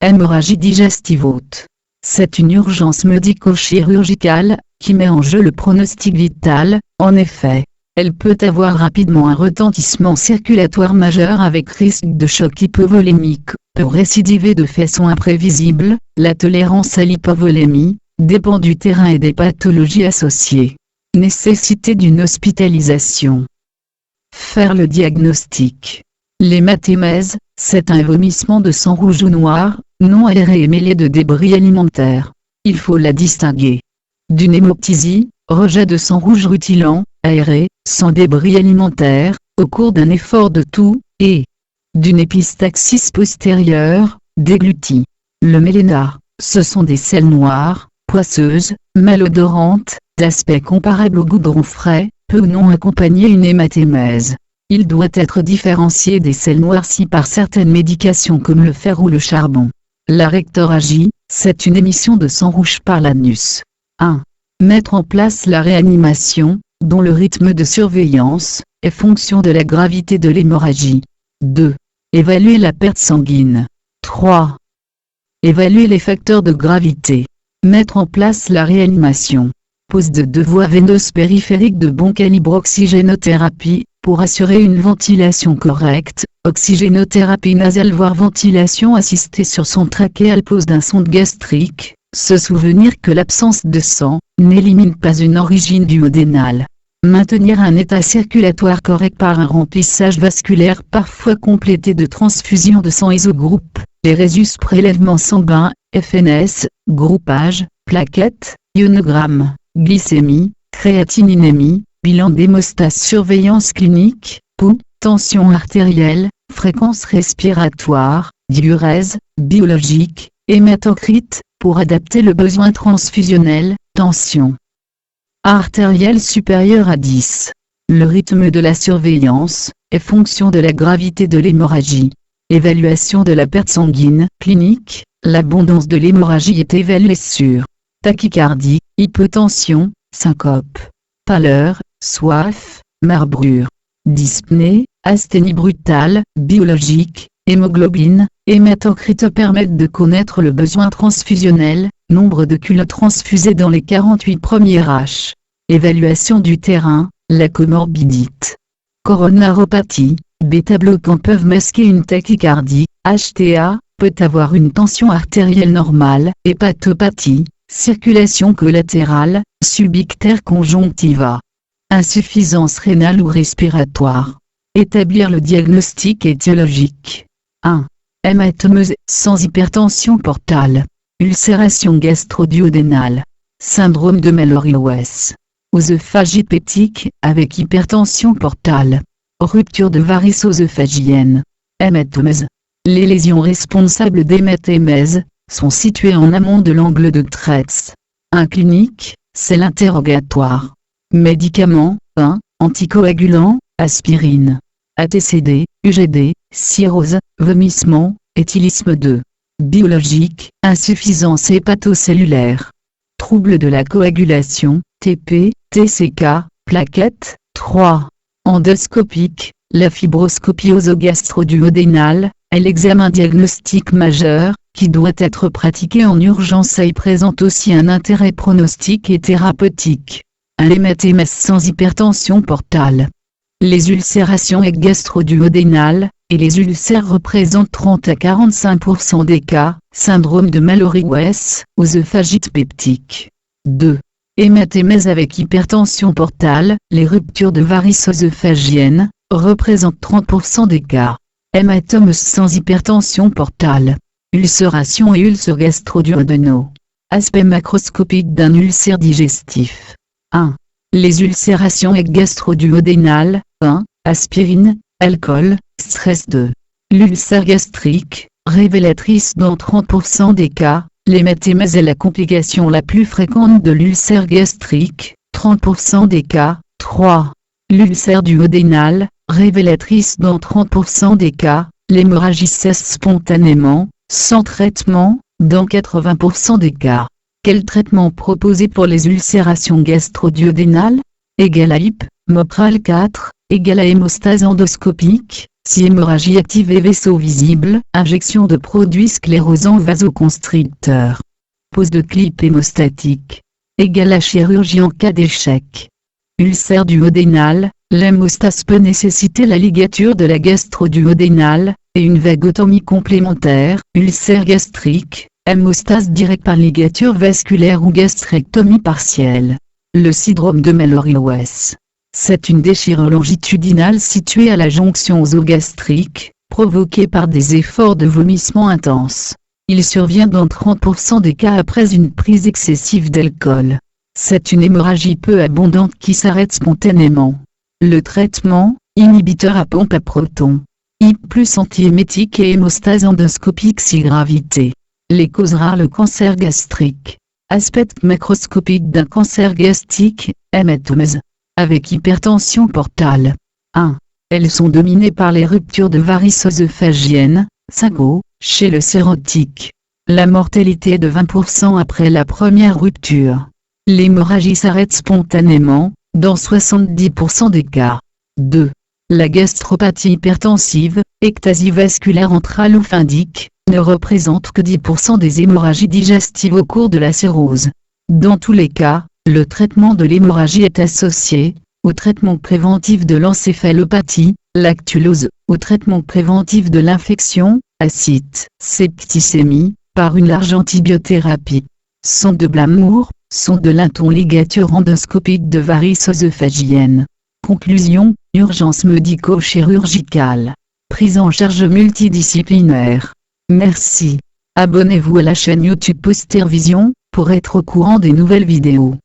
Hémorragie digestive haute. C'est une urgence médico-chirurgicale, qui met en jeu le pronostic vital. En effet, elle peut avoir rapidement un retentissement circulatoire majeur avec risque de choc hypovolémique, peut récidiver de façon imprévisible. La tolérance à l'hypovolémie dépend du terrain et des pathologies associées. Nécessité d'une hospitalisation. Faire le diagnostic. L'hématémèse, c'est un vomissement de sang rouge ou noir, non aéré et mêlé de débris alimentaires. Il faut la distinguer d'une hémoptysie, rejet de sang rouge rutilant, aéré, sans débris alimentaires, au cours d'un effort de toux, et d'une épistaxis postérieure, déglutie. Le méléna, ce sont des selles noires, poisseuses, malodorantes, d'aspect comparable au goudron frais, peu ou non accompagner une hématémèse. Il doit être différencié des selles noircies par certaines médications comme le fer ou le charbon. La rectoragie, c'est une émission de sang rouge par l'anus. 1. Mettre en place la réanimation, dont le rythme de surveillance est fonction de la gravité de l'hémorragie. 2. Évaluer la perte sanguine. 3. Évaluer les facteurs de gravité. Mettre en place la réanimation. Pose de 2 voies veineuses périphériques de bon calibre. Oxygénothérapie, pour assurer une ventilation correcte, oxygénothérapie nasale voire ventilation assistée sur son trachéal. Pose d'un sonde gastrique, se souvenir que l'absence de sang n'élimine pas une origine duodénale. Maintenir un état circulatoire correct par un remplissage vasculaire parfois complété de transfusion de sang isogroupe, les résus prélèvements sanguins, FNS, groupage, plaquettes, ionogramme, glycémie, créatininémie, bilan d'hémostase, surveillance clinique, pouls, tension artérielle, fréquence respiratoire, diurèse, biologique, hématocrite, pour adapter le besoin transfusionnel, tension artérielle supérieure à 10. Le rythme de la surveillance est fonction de la gravité de l'hémorragie. Évaluation de la perte sanguine clinique, l'abondance de l'hémorragie est évaluée sur tachycardie, hypotension, syncope, pâleur, soif, marbrure, dyspnée, asthénie brutale, biologique, hémoglobine, hématocrite permettent de connaître le besoin transfusionnel, nombre de culottes transfusées dans les 48 premiers H. Évaluation du terrain, la comorbidite. Coronaropathie, bêta-bloquants peuvent masquer une tachycardie, HTA, peut avoir une tension artérielle normale, hépatopathie, circulation collatérale, subictaire conjonctiva. Insuffisance rénale ou respiratoire. Établir le diagnostic étiologique. 1. Hématémèse, sans hypertension portale. Ulcération gastro-duodénale. Syndrome de Mallory-Weiss. Œsophagie peptique, avec hypertension portale. Rupture de varices œsophagiennes. Hématémèse. Les lésions responsables d'hématémèse sont situées en amont de l'angle de Tretz. Un clinique, c'est l'interrogatoire. Médicaments, 1. Anticoagulants, aspirine. ATCD, UGD, cirrhose, vomissement, éthylisme 2. Biologique, insuffisance hépatocellulaire. Troubles de la coagulation, TP, TCK, plaquettes, 3. Endoscopique, la fibroscopie œsogastro-duodénale est l'examen diagnostique majeur, qui doit être pratiqué en urgence et présente aussi un intérêt pronostique et thérapeutique. Un hématémèse sans hypertension portale. Les ulcérations gastro-duodénales, et les ulcères représentent 30 à 45% des cas. Syndrome de Mallory-Weiss, œsophagite peptique. 2. Hématémèse avec hypertension portale, les ruptures de varices œsophagiennes, représentent 30% des cas. Hématome sans hypertension portale. Ulcération et ulcères gastro-duodénaux. Aspect macroscopique d'un ulcère digestif. 1. Les ulcérations gastro-duodénales, 1. Aspirine, alcool, stress 2. L'ulcère gastrique, révélatrice dans 30% des cas, l'hématémèse est la complication la plus fréquente de l'ulcère gastrique, 30% des cas. 3. L'ulcère duodénal, révélatrice dans 30% des cas, l'hémorragie cesse spontanément, sans traitement, dans 80% des cas. Quel traitement proposer pour les ulcérations gastro-duodénales? Égal à HIP, Mopral 4, égal à hémostase endoscopique, Si hémorragie active et vaisseau visible, injection de produits sclérosants vasoconstricteurs. Pose de clip hémostatique. Égale à chirurgie en cas d'échec. Ulcère duodénal, l'hémostase peut nécessiter la ligature de la gastro-duodénale, et une vagotomie complémentaire. Ulcère gastrique, hémostase directe par ligature vasculaire ou gastrectomie partielle. Le syndrome de Mallory-Weiss. C'est une déchirure longitudinale située à la jonction œsogastrique, provoquée par des efforts de vomissement intenses. Il survient dans 30% des cas après une prise excessive d'alcool. C'est une hémorragie peu abondante qui s'arrête spontanément. Le traitement, inhibiteur à pompe à protons. plus antiémétique et hémostase endoscopique si gravité. Les causes rares: le cancer gastrique. Aspect macroscopique d'un cancer gastrique, hématome. Avec hypertension portale. 1. Elles sont dominées par les ruptures de varices œsophagiennes, 5 chez le sérotique. La mortalité est de 20% après la première rupture. L'hémorragie s'arrête spontanément, dans 70% des cas. 2. La gastropathie hypertensive, ectasie vasculaire entéropathique, ne représente que 10% des hémorragies digestives au cours de la cirrhose. Dans tous les cas, le traitement de l'hémorragie est associé au traitement préventif de l'encéphalopathie, lactulose, au traitement préventif de l'infection, ascite, septicémie, par une large antibiothérapie. Sonde de Blamour, sonde de Linton, ligature endoscopique de varices œsophagiennes. Conclusion: urgence médico-chirurgicale. Prise en charge multidisciplinaire. Merci. Abonnez-vous à la chaîne YouTube Postervision, pour être au courant des nouvelles vidéos.